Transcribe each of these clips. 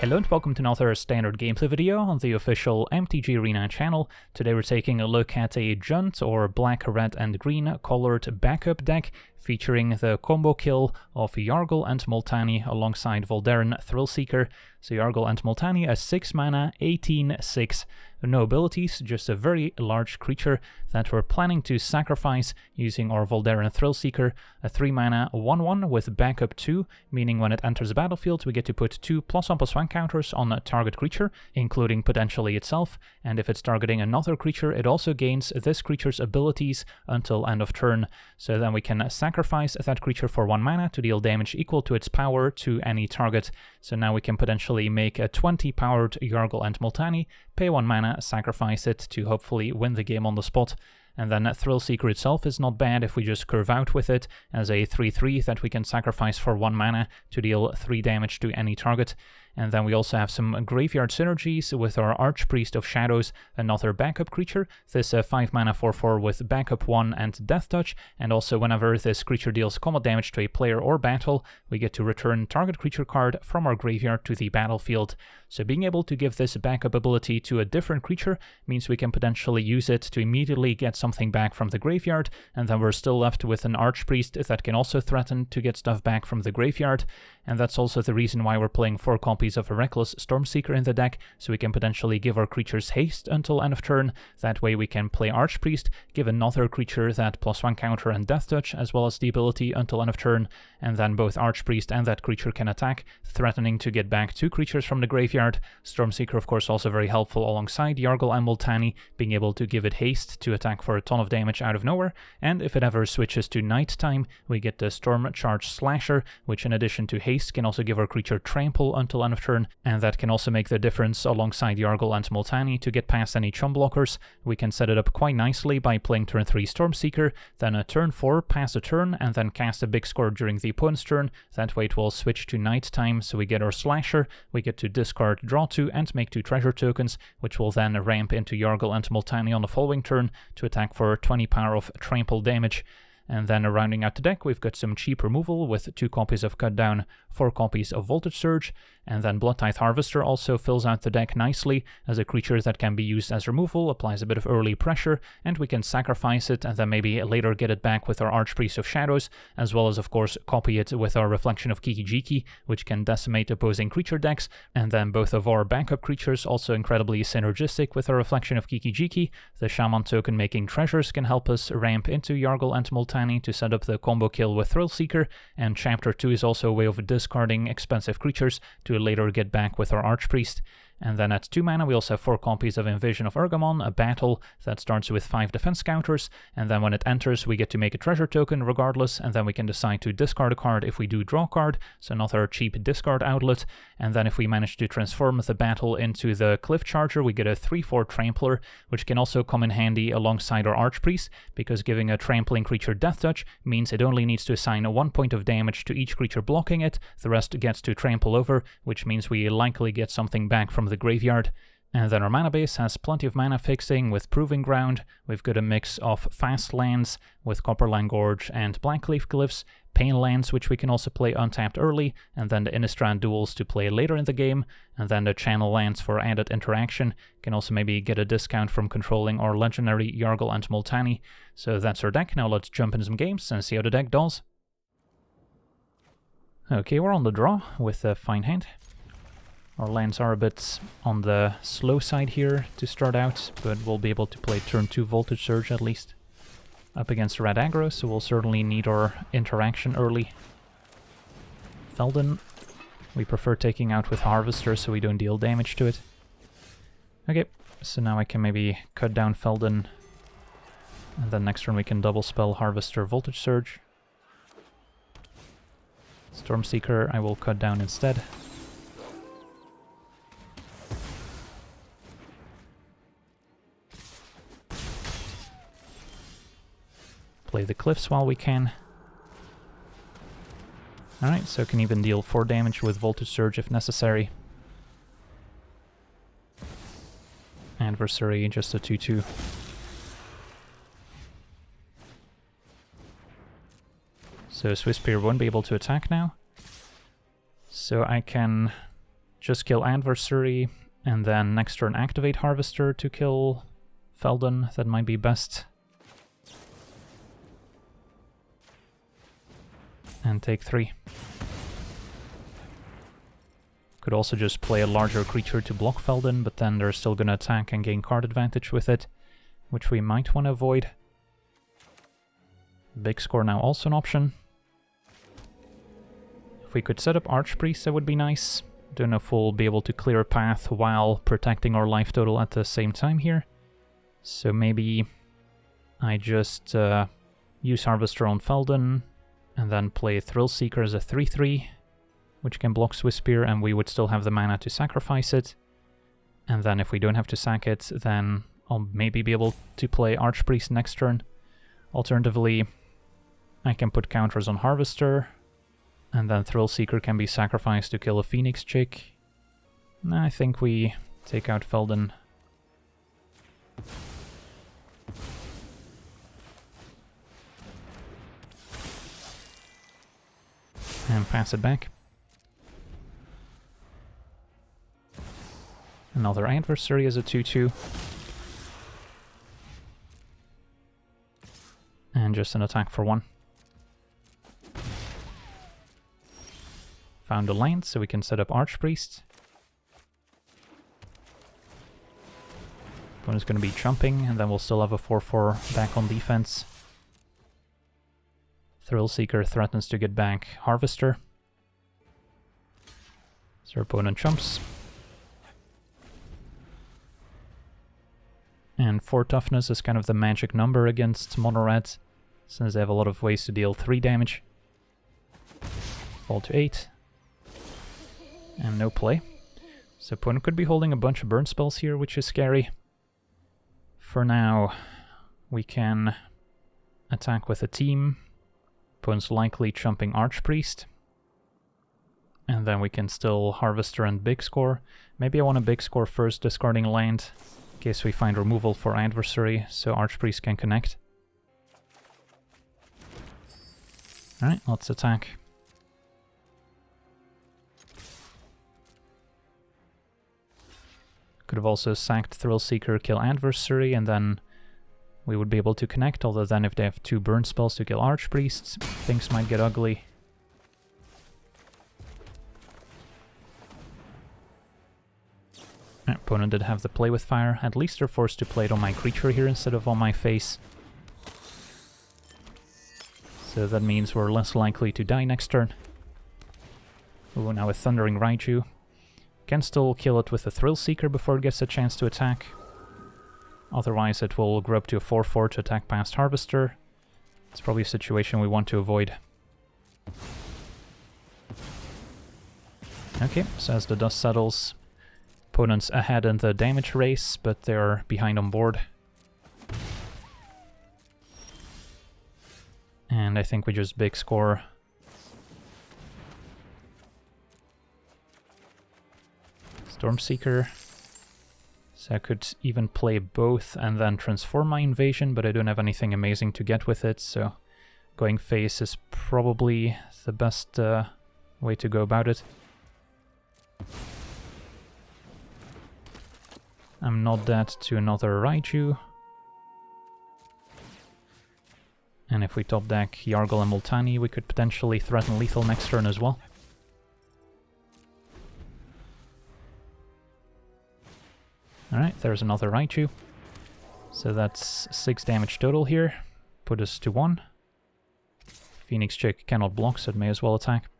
Hello and welcome to another standard gameplay video on the official MTG Arena channel. Today we're taking a look at a Junt or black, red and green colored backup deck featuring the combo kill of Yargle and Multani alongside Voldaren Thrillseeker. So Yargle and Multani, a 6 mana, 18/6, no abilities, just a very large creature that we're planning to sacrifice using our Voldaren Thrillseeker, a 3 mana 1/1 with backup 2, meaning when it enters the battlefield we get to put 2 +1/+1 counters on a target creature, including potentially itself, and if it's targeting another creature it also gains this creature's abilities until end of turn. So then we can sacrifice that creature for 1 mana to deal damage equal to its power to any target. So now we can potentially make a 20 powered Yargle and Multani, pay 1 mana, sacrifice it to hopefully win the game on the spot. And then Thrillseeker itself is not bad if we just curve out with it as a 3/3 that we can sacrifice for 1 mana to deal 3 damage to any target. And then we also have some graveyard synergies with our Archpriest of Shadows, another backup creature. This 5 mana 4/4 with backup 1 and Death Touch, and also whenever this creature deals combat damage to a player or battle, we get to return target creature card from our graveyard to the battlefield. So being able to give this backup ability to a different creature means we can potentially use it to immediately get something back from the graveyard, and then we're still left with an Archpriest that can also threaten to get stuff back from the graveyard. And that's also the reason why we're playing 4 copies of a Reckless Stormseeker in the deck, so we can potentially give our creatures haste until end of turn. That way we can play Archpriest, give another creature that +1 counter and Death Touch, as well as the ability until end of turn, and then both Archpriest and that creature can attack, threatening to get back 2 creatures from the graveyard. Stormseeker of course also very helpful alongside Yargle and Multani, being able to give it haste to attack for a ton of damage out of nowhere, and if it ever switches to nighttime, we get the Storm Charge Slasher, which in addition to haste can also give our creature trample until end of turn, and that can also make the difference alongside Yargle and Multani to get past any chum blockers. We can set it up quite nicely by playing turn 3 Stormseeker, then a turn 4 pass a turn, and then cast a big score during the opponent's turn. That way it will switch to nighttime, so we get our Slasher, we get to discard, draw 2, and make 2 treasure tokens, which will then ramp into Yargle and Multani on the following turn to attack for 20 power of trample damage. And then rounding out the deck, we've got some cheap removal with 2 copies of Cut Down, 4 copies of Voltage Surge, and then Bloodtithe Harvester also fills out the deck nicely as a creature that can be used as removal, applies a bit of early pressure, and we can sacrifice it and then maybe later get it back with our Archpriest of Shadows, as well as of course copy it with our Reflection of Kiki-Jiki, which can decimate opposing creature decks, and then both of our backup creatures also incredibly synergistic with our Reflection of Kiki-Jiki. The Shaman token making treasures can help us ramp into Yargle and Multani to set up the combo kill with Thrillseeker, and Chapter 2 is also a way of discarding expensive creatures to later get back with our Archpriest. And then at 2 mana we also have 4 copies of Invasion of Urgamon, a battle that starts with 5 defense counters, and then when it enters we get to make a treasure token regardless, and then we can decide to discard a card if we do draw a card, so another cheap discard outlet. And then if we manage to transform the battle into the Cliff Charger, we get a 3/4 Trampler, which can also come in handy alongside our Archpriest, because giving a trampling creature Death Touch means it only needs to assign 1 point of damage to each creature blocking it, the rest gets to trample over, which means we likely get something back from the graveyard. And then our mana base has plenty of mana fixing with Proving Ground. We've got a mix of fast lands with Copperland Gorge and Blackleaf Glyphs, Pain lands which we can also play untapped early, and then the Innistrad Duels to play later in the game, and then the Channel lands for added interaction. Can also maybe get a discount from controlling our legendary Yargle and Multani. So that's our deck. Now let's jump into some games and see how the deck does. Okay, we're on the draw with a fine hand. Our lands are a bit on the slow side here to start out, but we'll be able to play turn 2 Voltage Surge at least. Up against red aggro, so we'll certainly need our interaction early. Feldon, we prefer taking out with Harvester so we don't deal damage to it. Okay, so now I can maybe cut down Feldon, and then next turn we can double spell Harvester Voltage Surge. Stormseeker I will cut down instead. Play the Cliffs while we can. Alright, so can even deal 4 damage with Voltage Surge if necessary. Adversary, just a 2/2. So Swiftspear won't be able to attack now. So I can just kill adversary, and then next turn activate Harvester to kill Feldon. That might be best. And take 3. Could also just play a larger creature to block Feldon, but then they're still gonna attack and gain card advantage with it, which we might want to avoid. Big score now also an option. If we could set up Archpriest, that would be nice. Don't know if we'll be able to clear a path while protecting our life total at the same time here. So maybe I just use Harvester on Feldon, and then play Thrillseeker as a 3/3, which can block Swiftspear, and we would still have the mana to sacrifice it. And then if we don't have to sack it, then I'll maybe be able to play Archpriest next turn. Alternatively, I can put counters on Harvester, and then Thrillseeker can be sacrificed to kill a Phoenix chick. I think we take out Feldon. And pass it back. Another adversary as a 2/2. And just an attack for 1. Found a land, so we can set up Archpriest. Opponent's going to be jumping, and then we'll still have a 4/4 back on defense. Thrillseeker threatens to get back Harvester. So our opponent jumps. And 4 toughness is kind of the magic number against mono red, since they have a lot of ways to deal 3 damage. Fall to 8. And no play. So opponent could be holding a bunch of burn spells here, which is scary. For now, we can attack with a team. Opponent's likely jumping Archpriest. And then we can still Harvester and big score. Maybe I want a big score first, discarding land, in case we find removal for adversary, so Archpriest can connect. Alright, let's attack. Could have also sacked Thrillseeker, kill adversary, and then we would be able to connect, although then if they have 2 burn spells to kill Archpriests, things might get ugly. Opponent did have the play with fire. At least they're forced to play it on my creature here instead of on my face. So that means we're less likely to die next turn. Ooh, now a Thundering Raiju. Can still kill it with a Thrillseeker before it gets a chance to attack. Otherwise it will grow up to a 4/4 to attack past Harvester. It's probably a situation we want to avoid. Okay, so as the dust settles, opponent's ahead in the damage race, but they're behind on board. And I think we just big score. Stormseeker. So I could even play both and then transform my invasion, but I don't have anything amazing to get with it, so going face is probably the best way to go about it. I'm not dead to another Raiju. And if we top deck Yargle and Multani, we could potentially threaten lethal next turn as well. Alright, there's another Raiju. So that's 6 damage total here. Put us to 1. Phoenix Chick cannot block, so it may as well attack.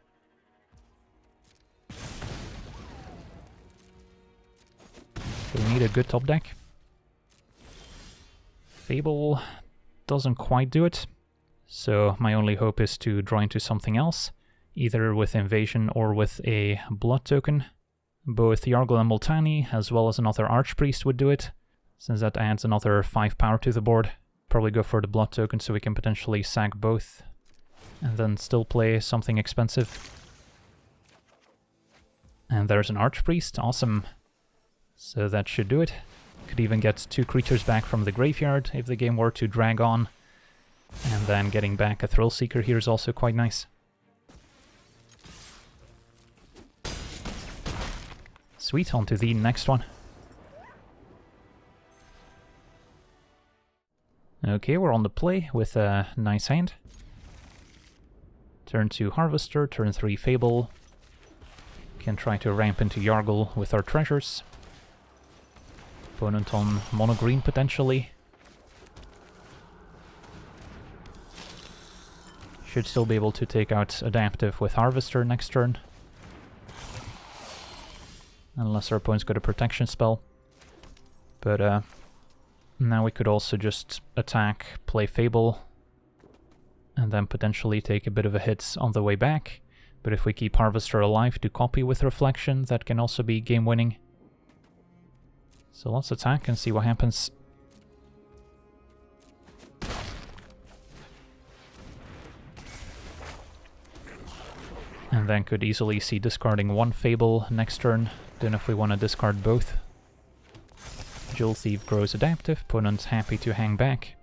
We need a good top deck. Fable doesn't quite do it, so my only hope is to draw into something else, either with Invasion or with a Blood token. Both Yargle and Multani, as well as another Archpriest, would do it, since that adds another 5 power to the board. Probably go for the Blood token so we can potentially sack both, and then still play something expensive. And there's an Archpriest, awesome. So that should do it. Could even get 2 creatures back from the graveyard if the game were to drag on. And then getting back a Thrillseeker here is also quite nice. Sweet, on to the next one. Okay, we're on the play with a nice hand. Turn 2 Harvester, turn 3 Fable. Can try to ramp into Yargle with our treasures. Opponent on mono green potentially. Should still be able to take out Adaptive with Harvester next turn. Unless our opponent's got a protection spell. But now we could also just attack, play Fable, and then potentially take a bit of a hit on the way back. But if we keep Harvester alive to copy with Reflection, that can also be game-winning. So let's attack and see what happens. And then could easily see discarding 1 Fable next turn. Don't know if we want to discard both. Jewel Thief grows Adaptive, opponent's happy to hang back.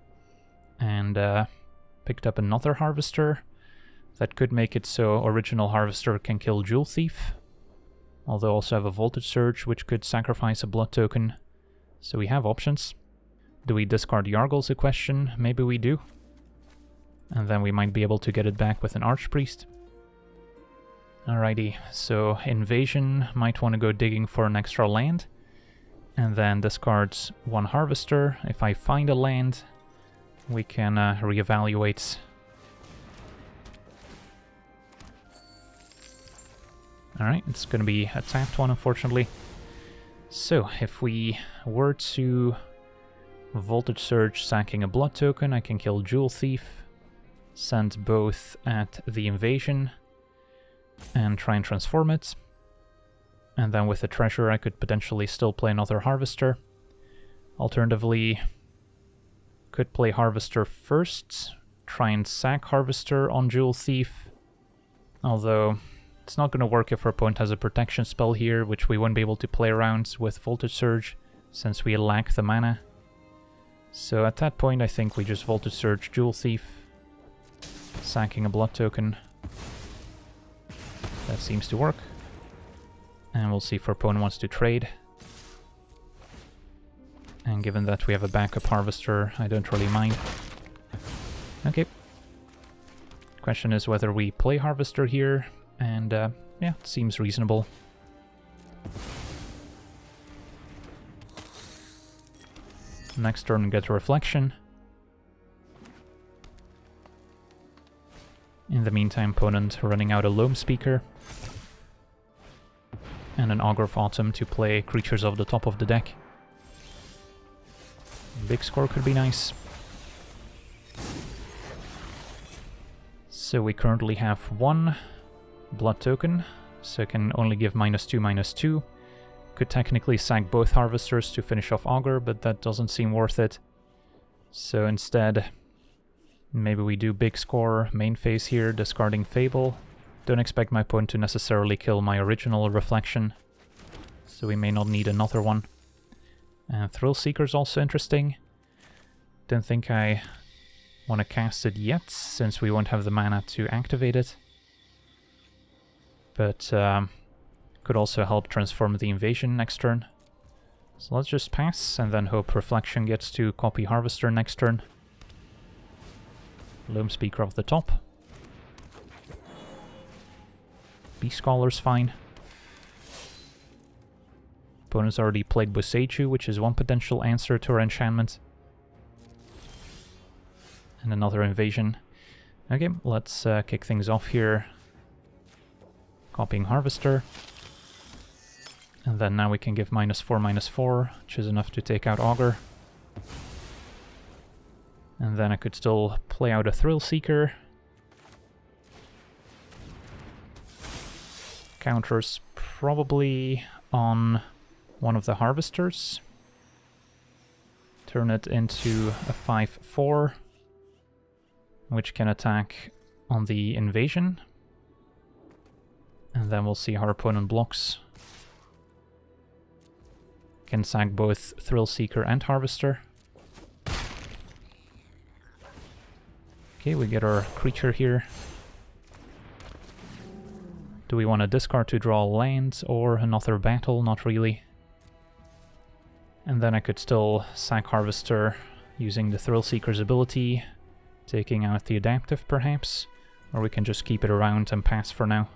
And picked up another Harvester. That could make it so original Harvester can kill Jewel Thief. Although also have a Voltage Surge, which could sacrifice a blood token. So we have options. Do we discard Yargle's a question? Maybe we do. And then we might be able to get it back with an Archpriest. Alrighty, so Invasion might want to go digging for an extra land. And then discards 1 Harvester. If I find a land, we can reevaluate. Alright, it's going to be a tapped one, unfortunately. So, if we were to Voltage Surge sacking a blood token, I can kill Jewel Thief, send both at the Invasion, and try and transform it. And then with the treasure I could potentially still play another Harvester. Alternatively, could play Harvester first, try and sack Harvester on Jewel Thief. Although it's not going to work if our opponent has a protection spell here, which we won't be able to play around with Voltage Surge, since we lack the mana. So at that point I think we just Voltage Surge Jewel Thief, sacking a blood token. That seems to work. And we'll see if our opponent wants to trade. And given that we have a backup Harvester, I don't really mind. Okay. Question is whether we play Harvester here, and yeah, it seems reasonable. Next turn get a Reflection. In the meantime, opponent running out a Loamspeaker. And an Augur of Autumn to play creatures off the top of the deck. Big score could be nice. So we currently have 1 blood token, so it can only give -2/-2. Could technically sack both Harvesters to finish off Augur, but that doesn't seem worth it. So instead, maybe we do big score, main phase here, discarding Fable. Don't expect my opponent to necessarily kill my original Reflection, so we may not need another one. And Thrillseeker is also interesting. Don't think I want to cast it yet, since we won't have the mana to activate it. But could also help transform the Invasion next turn. So let's just pass, and then hope Reflection gets to copy Harvester next turn. Loamspeaker off the top. Beast Scholar's fine. Opponent's already played Boseiju, which is one potential answer to our enchantment. And another Invasion. Okay, let's kick things off here. Copying Harvester. And then now we can give -4/-4, which is enough to take out Augur. And then I could still play out a Thrillseeker. Counters probably on one of the Harvesters. Turn it into a 5/4, which can attack on the Invasion. And then we'll see how our opponent blocks. Can sack both Thrillseeker and Harvester. Okay, we get our creature here. Do Do we want to discard to draw land or another battle? Not really. And then I could still sack Harvester using the Thrillseeker's ability, taking out the adaptive perhaps, or we can just keep it around and pass for now.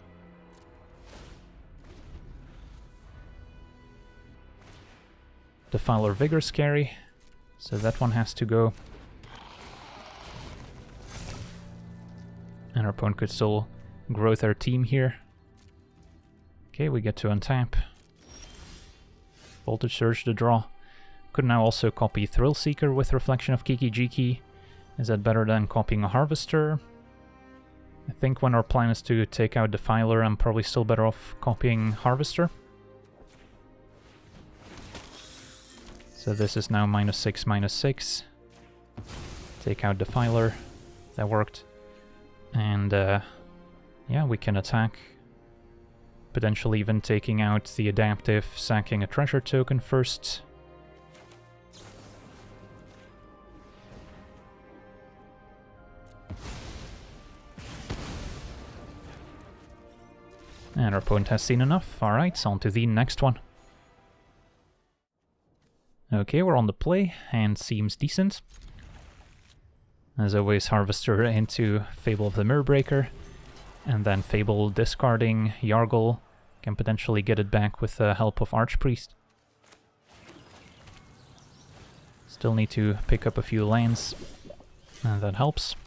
Defiler Vigor scary, so that one has to go. And our opponent could still grow their team here. Okay, we get to untap. Voltage Surge to draw. Could now also copy Thrillseeker with Reflection of Kiki Jiki. Is that better than copying a Harvester? I think when our plan is to take out Defiler, I'm probably still better off copying Harvester. So this is now -6, -6. Take out Defiler. That worked. And yeah, we can attack. Potentially even taking out the adaptive, sacking a treasure token first. And our opponent has seen enough. Alright, on to the next one. Okay, we're on the play. Hand seems decent. As always, Harvester into Fable of the Mirrorbreaker. And then Fable discarding Yargle. Can potentially get it back with the help of Archpriest. Still need to pick up a few lands. And that helps.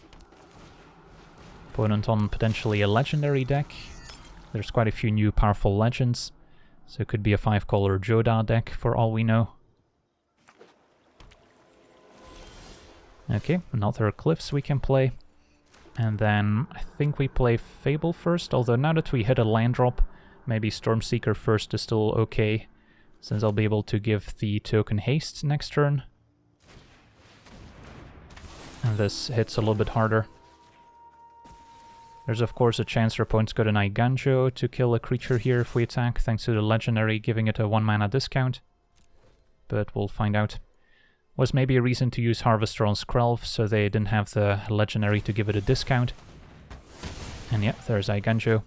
Opponent on potentially a legendary deck. There's quite a few new powerful legends. So it could be a 5-color Joda deck for all we know. Okay, another Cliffs we can play. And then I think we play Fable first, although now that we hit a land drop, maybe Stormseeker first is still okay, since I'll be able to give the token haste next turn. And this hits a little bit harder. There's of course a chance our opponent's got an Eiganjo to kill a creature here if we attack, thanks to the legendary giving it a 1-mana discount. But we'll find out. Was maybe a reason to use Harvester on Skrelv, so they didn't have the legendary to give it a discount. And yeah, there's Eiganjo.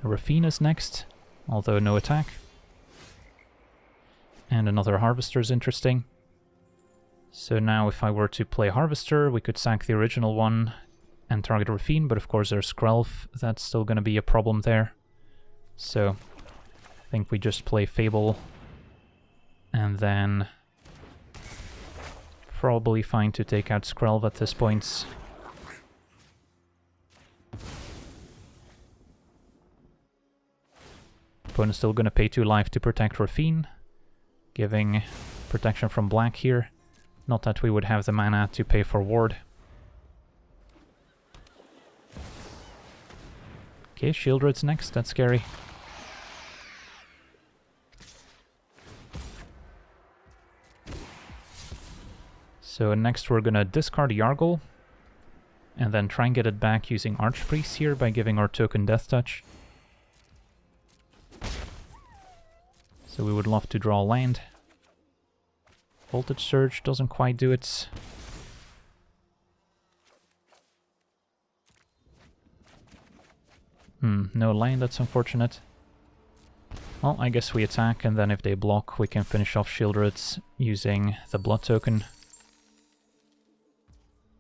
Rafine is next, although no attack. And another Harvester is interesting. So now if I were to play Harvester, we could sack the original one and target Rafine, but of course there's Skrelv, that's still going to be a problem there. So I think we just play Fable, and then probably fine to take out Skrelv at this point. Opponent's still going to pay 2 life to protect Rafine, giving protection from black here. Not that we would have the mana to pay for ward. Okay, Shieldred's next, that's scary. So next we're gonna discard Yargle, and then try and get it back using Archpriest here by giving our token Death Touch. So we would love to draw land. Voltage Surge doesn't quite do it. No land, that's unfortunate. Well, I guess we attack, and then if they block, we can finish off Shieldred's using the blood token.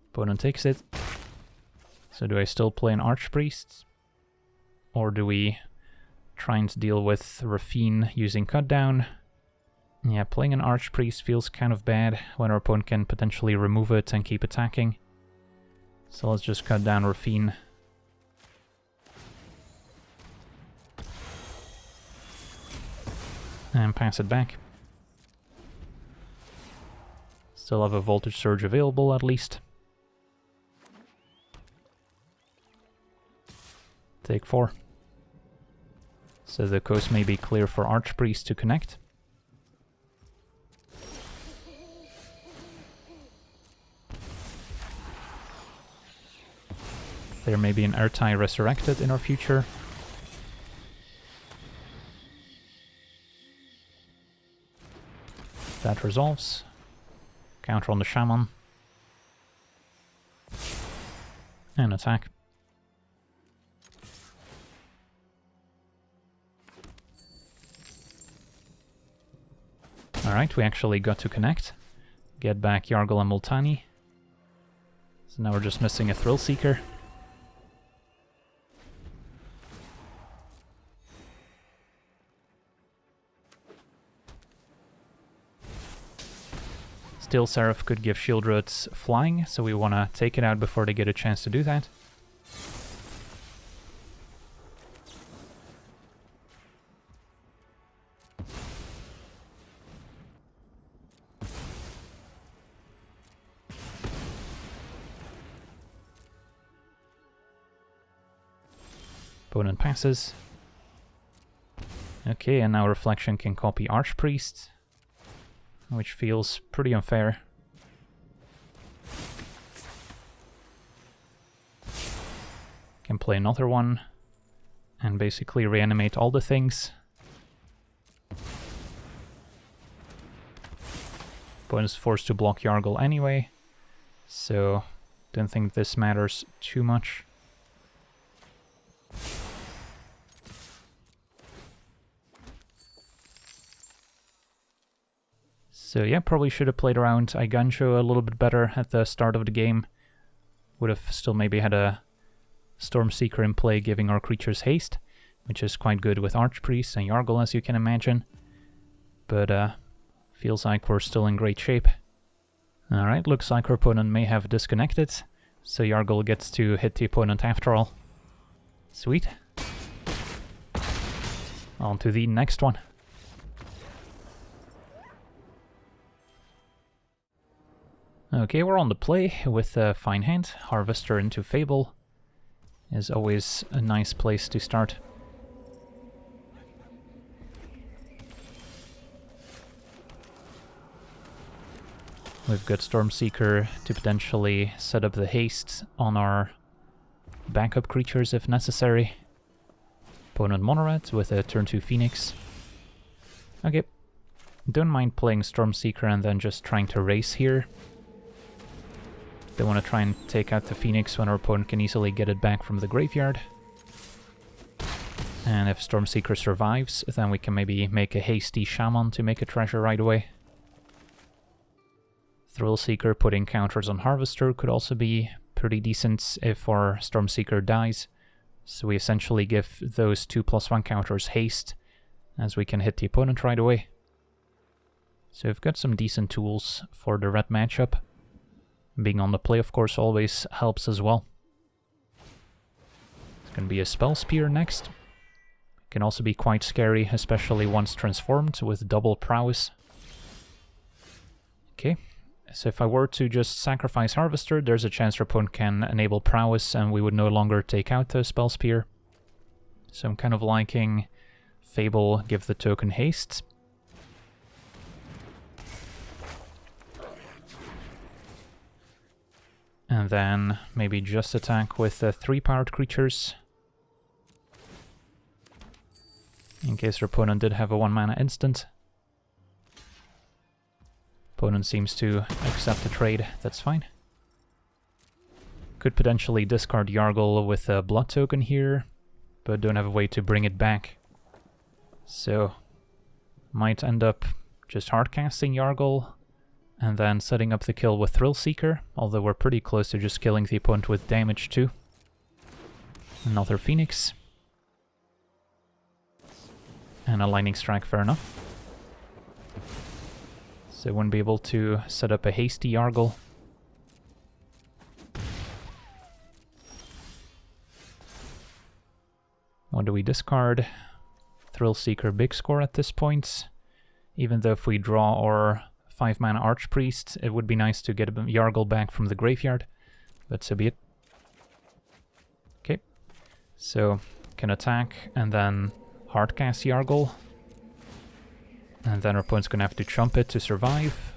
Opponent takes it. So do I still play an Archpriest? Or do we try and deal with Rafine using Cut Down? Yeah, playing an Archpriest feels kind of bad when our opponent can potentially remove it and keep attacking. So let's just cut down Rafine. And pass it back. Still have a Voltage Surge available at least. Take 4. So the coast may be clear for Archpriest to connect. There may be an Ertai Resurrected in our future. That resolves. Counter on the Shaman. And attack. Alright, we actually got to connect. Get back Yargle and Multani. So now we're just missing a Thrillseeker. Steel Seraph could give Shield Roots flying, so we want to take it out before they get a chance to do that. Opponent passes. Okay, and now Reflection can copy Archpriest, which feels pretty unfair. Can play another one and basically reanimate all the things. Opponent's forced to block Yargle anyway, so don't think this matters too much. So yeah, probably should have played around Eiganjo a little bit better at the start of the game. Would have still maybe had a Stormseeker in play giving our creatures haste, which is quite good with Archpriest and Yargle, as you can imagine. But feels like we're still in great shape. Alright, looks like our opponent may have disconnected, so Yargle gets to hit the opponent after all. Sweet. On to the next one. Okay, we're on the play with a fine hand. Harvester into Fable is always a nice place to start. We've got Stormseeker to potentially set up the haste on our backup creatures if necessary. Opponent Monored with a turn 2 Phoenix. Okay, don't mind playing Stormseeker and then just trying to race here. They want to try and take out the Phoenix when our opponent can easily get it back from the graveyard. And if Stormseeker survives, then we can maybe make a hasty Shaman to make a treasure right away. Thrillseeker putting counters on Harvester could also be pretty decent if our Stormseeker dies. So we essentially give those 2+1 counters haste, as we can hit the opponent right away. So we've got some decent tools for the red matchup. Being on the play, of course, always helps as well. It's going to be a Spell Spear next. Can also be quite scary, especially once transformed with double prowess. Okay, so if I were to just sacrifice Harvester, there's a chance our opponent can enable prowess and we would no longer take out the Spell Spear. So I'm kind of liking Fable, give the token haste. And then maybe just attack with 3-powered creatures. In case your opponent did have a 1-mana instant. Opponent seems to accept the trade, that's fine. Could potentially discard Yargle with a blood token here, but don't have a way to bring it back. So, might end up just hardcasting Yargle, and then setting up the kill with Thrillseeker, although we're pretty close to just killing the opponent with damage too. Another Phoenix. And a Lightning Strike, fair enough. So wouldn't be able to set up a hasty Yargle. What do we discard? Thrillseeker big score at this point. Even though if we draw our 5-mana Archpriest, it would be nice to get a Yargle back from the graveyard, but so be it. Okay, so can attack and then hardcast Yargle, and then our opponent's gonna have to chump it to survive,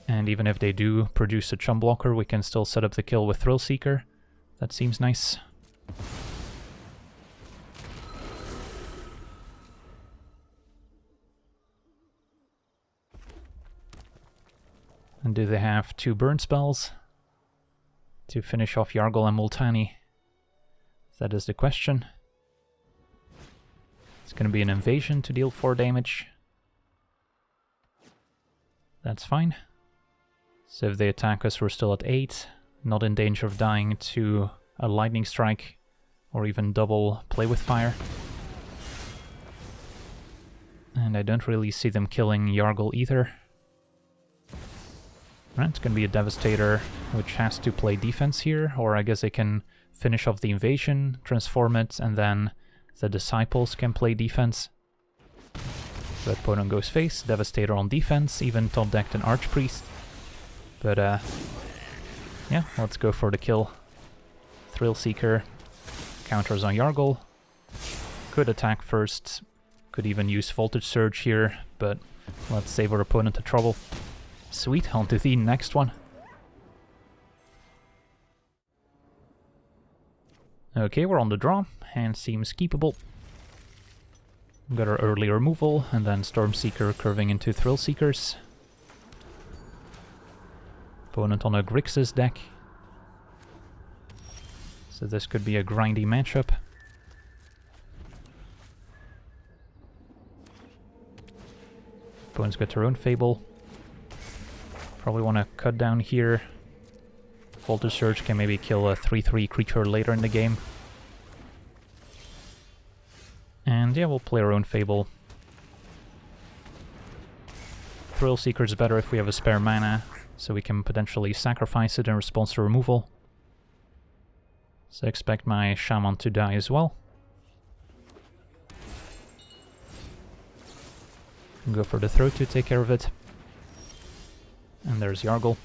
and even if they do produce a chump blocker, we can still set up the kill with Thrillseeker. That seems nice. And do they have 2 burn spells to finish off Yargle and Multani? That is the question. It's going to be an invasion to deal 4 damage. That's fine. So if they attack us, we're still at 8. Not in danger of dying to a lightning strike or even double play with fire. And I don't really see them killing Yargle either. Right, it's going to be a Devastator, which has to play defense here, or I guess they can finish off the invasion, transform it, and then the Disciples can play defense. The opponent goes face, Devastator on defense, even top-decked an Archpriest. But yeah, let's go for the kill. Thrillseeker counters on Yargle. Could attack first, could even use Voltage Surge here, but let's save our opponent the trouble. Sweet, on to the next one. Okay, we're on the draw. Hand seems keepable. Got our early removal, and then Stormseeker curving into Thrillseekers. Opponent on a Grixis deck. So this could be a grindy matchup. Opponent's got their own Fable. Probably want to cut down here. Voltage Surge can maybe kill a 3/3 creature later in the game. And yeah, we'll play our own Fable. Thrillseeker is better if we have a spare mana, so we can potentially sacrifice it in response to removal. So I expect my Shaman to die as well. Go for the throw to take care of it. And there's Yargle.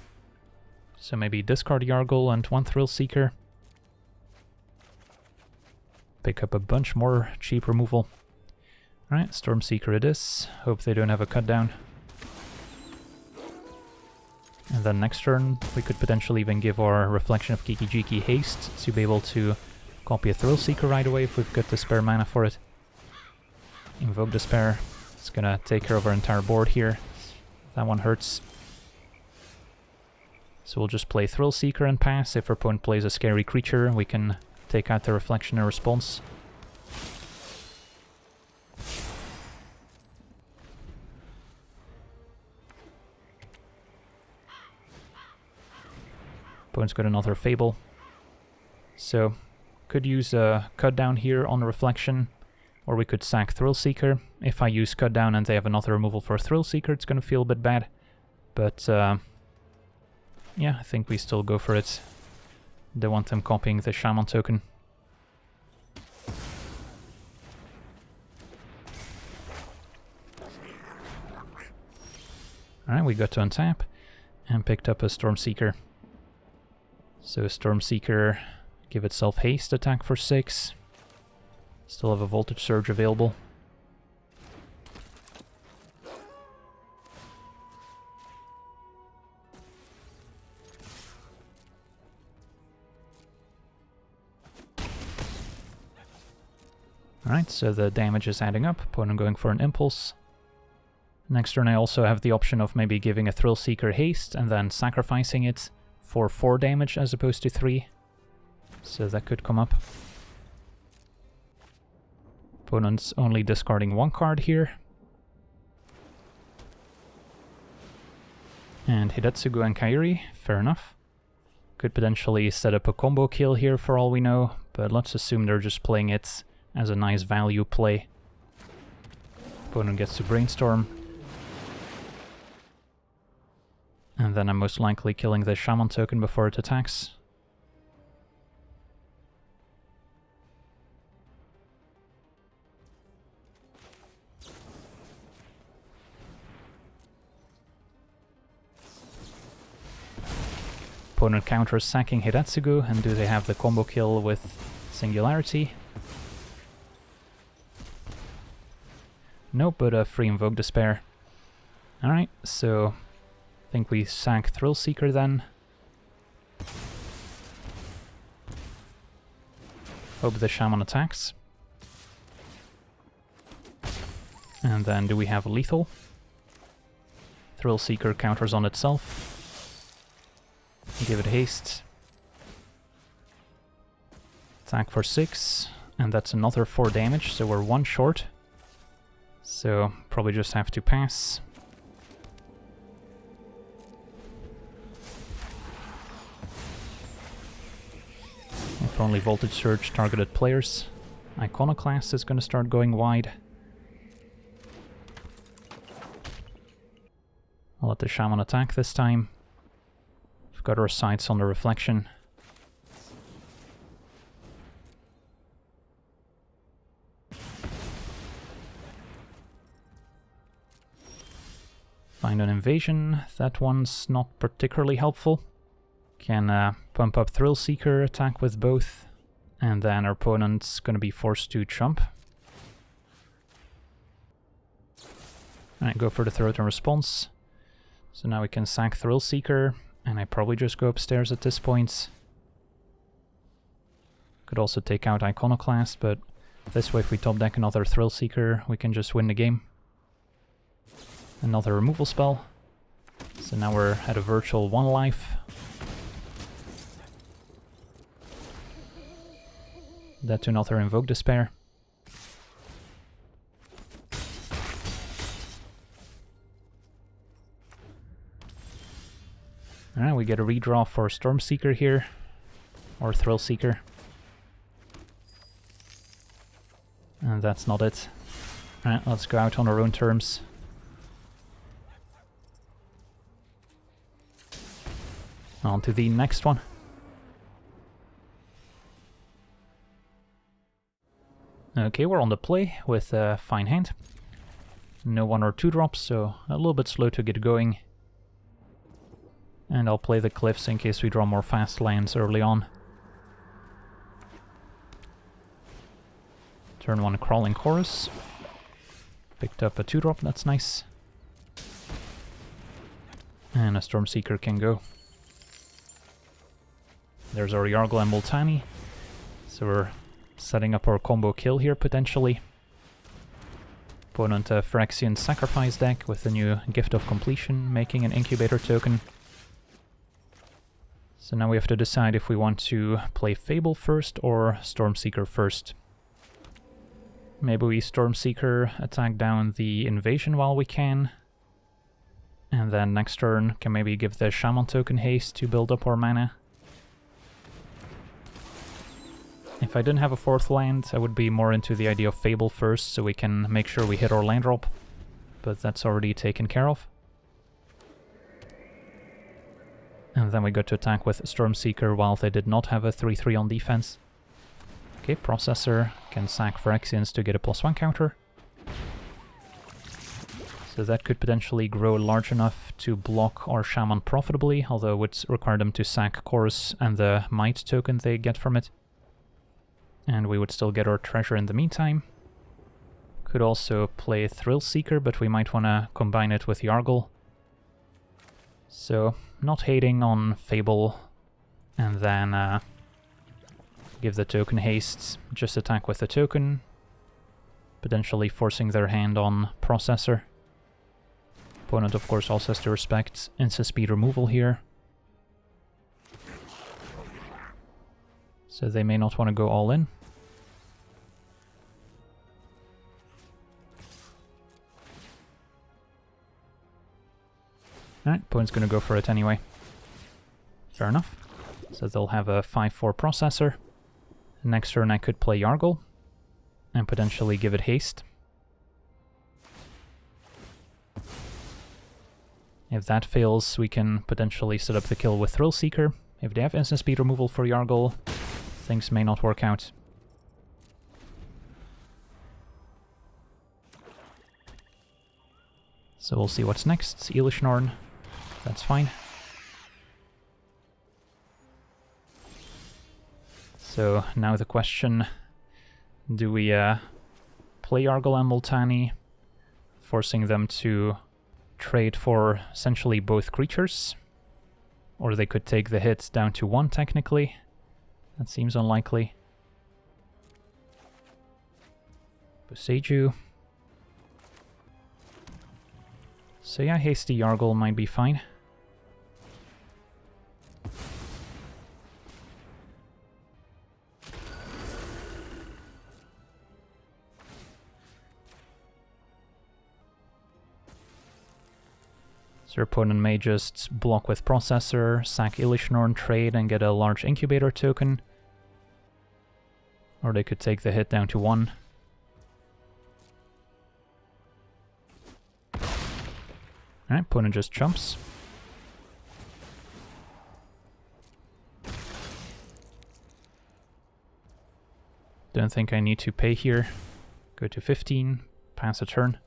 So maybe discard Yargle and 1 Thrillseeker. Pick up a bunch more cheap removal. Alright, Stormseeker it is. Hope they don't have a cut down. And then next turn we could potentially even give our Reflection of Kiki-Jiki haste to be able to copy a Thrillseeker right away if we've got the spare mana for it. Invoke Despair. It's gonna take care of our entire board here. That one hurts. So we'll just play Thrillseeker and pass. If our opponent plays a scary creature, we can take out the Reflection in response. Opponent's got another Fable. So, could use a cut down here on the Reflection, or we could sack Thrillseeker. If I use cut down and they have another removal for Thrillseeker, it's gonna feel a bit bad. But yeah, I think we still go for it. Don't want them copying the Shaman token. Alright, we got to untap and picked up a Stormseeker. So Stormseeker, give itself haste, attack for 6. Still have a Voltage Surge available. Alright, so the damage is adding up. Opponent going for an Impulse. Next turn I also have the option of maybe giving a Thrillseeker haste and then sacrificing it for 4 damage as opposed to 3. So that could come up. Opponent's only discarding 1 card here. And Hidetsugu and Kairi, fair enough. Could potentially set up a combo kill here for all we know, but let's assume they're just playing it as a nice value play. Opponent gets to Brainstorm. And then I'm most likely killing the Shaman token before it attacks. Opponent counters sacking Hidetsugu, and do they have the combo kill with Singularity? Nope, but a free Invoke Despair. Alright, so I think we sack Thrillseeker then. Hope the Shaman attacks. And then do we have lethal? Thrillseeker counters on itself. Give it haste. Attack for 6, and that's another 4 damage, so we're 1 short. So probably just have to pass. If only Voltage Surge targeted players. Iconoclast is going to start going wide. I'll let the Shaman attack this time. We've got our sights on the Reflection. Find an Invasion. That one's not particularly helpful. Can pump up Thrillseeker, attack with both, and then our opponent's going to be forced to chump. Alright, go for the throat and response. So now we can sack Thrillseeker, and I probably just go upstairs at this point. Could also take out Iconoclast, but this way if we top deck another Thrillseeker, we can just win the game. Another removal spell. So now we're at a virtual 1 life. That to another Invoke Despair. Alright, we get a redraw for Stormseeker here. Or Thrillseeker. And that's not it. Alright, let's go out on our own terms. On to the next one. Okay, we're on the play with a fine hand. No 1 or 2 drops, so a little bit slow to get going. And I'll play the Cliffs in case we draw more fast lands early on. Turn 1 Crawling Chorus. Picked up a 2-drop, that's nice. And a Stormseeker can go. There's our Yargle and Multani. So we're setting up our combo kill here, potentially. Opponent a Phyrexian Sacrifice deck with the new Gift of Completion, making an Incubator token. So now we have to decide if we want to play Fable first or Stormseeker first. Maybe we Stormseeker, attack down the Invasion while we can. And then next turn can maybe give the Shaman token haste to build up our mana. If I didn't have a 4th land, I would be more into the idea of Fable first, so we can make sure we hit our land drop. But that's already taken care of. And then we got to attack with Stormseeker while they did not have a 3/3 on defense. Okay, Processor can sack Phyrexians to get a +1 counter. So that could potentially grow large enough to block our Shaman profitably, although it would require them to sack Chorus and the Might token they get from it. And we would still get our treasure in the meantime. Could also play Thrillseeker, but we might want to combine it with Yargle. So, not hating on Fable, and then give the token haste, just attack with the token, potentially forcing their hand on Processor. Opponent of course also has to respect instant speed removal here. So they may not want to go all in. Alright, opponent's going to go for it anyway. Fair enough. So they'll have a 5/4 Processor. Next turn I could play Yargle and potentially give it haste. If that fails, we can potentially set up the kill with Thrillseeker. If they have instant speed removal for Yargle, things may not work out. So we'll see what's next. Elishnorn, that's fine. So now the question, do we play Yargle and Multani, forcing them to trade for essentially both creatures? Or they could take the hit down to 1 technically. That seems unlikely. Boseiju. So yeah, hasty Yargle might be fine. So your opponent may just block with Processor, sack Ilishnorn, trade, and get a large Incubator token. Or they could take the hit down to 1. Alright, opponent just jumps. Don't think I need to pay here. Go to 15, pass a turn.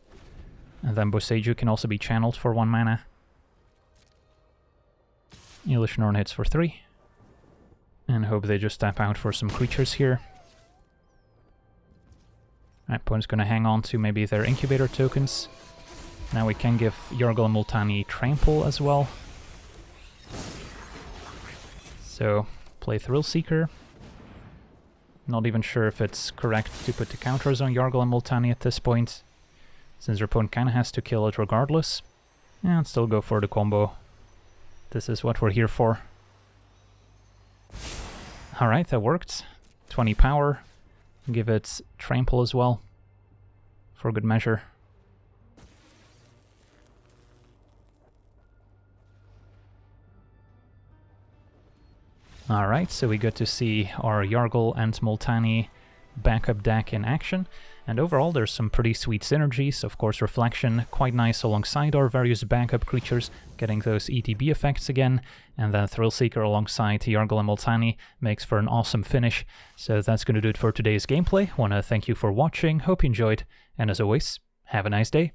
And then Boseiju can also be channeled for 1 mana. Ilishnorn hits for 3. And hope they just tap out for some creatures here. Alright, opponent's gonna hang on to maybe their Incubator tokens. Now we can give Yargle and Multani Trample as well. So, play Thrillseeker. Not even sure if it's correct to put the counters on Yargle and Multani at this point, since your opponent kinda has to kill it regardless. And still go for the combo. This is what we're here for. Alright, that worked. 20 power. Give it Trample as well, for good measure. Alright, so we get to see our Yargle and Multani backup deck in action, and overall there's some pretty sweet synergies. Of course, Reflection quite nice alongside our various backup creatures, getting those ETB effects again, and then Thrillseeker alongside Yargle and Multani makes for an awesome finish. So that's going to do it for today's gameplay. Want to thank you for watching, hope you enjoyed, and as always, have a nice day.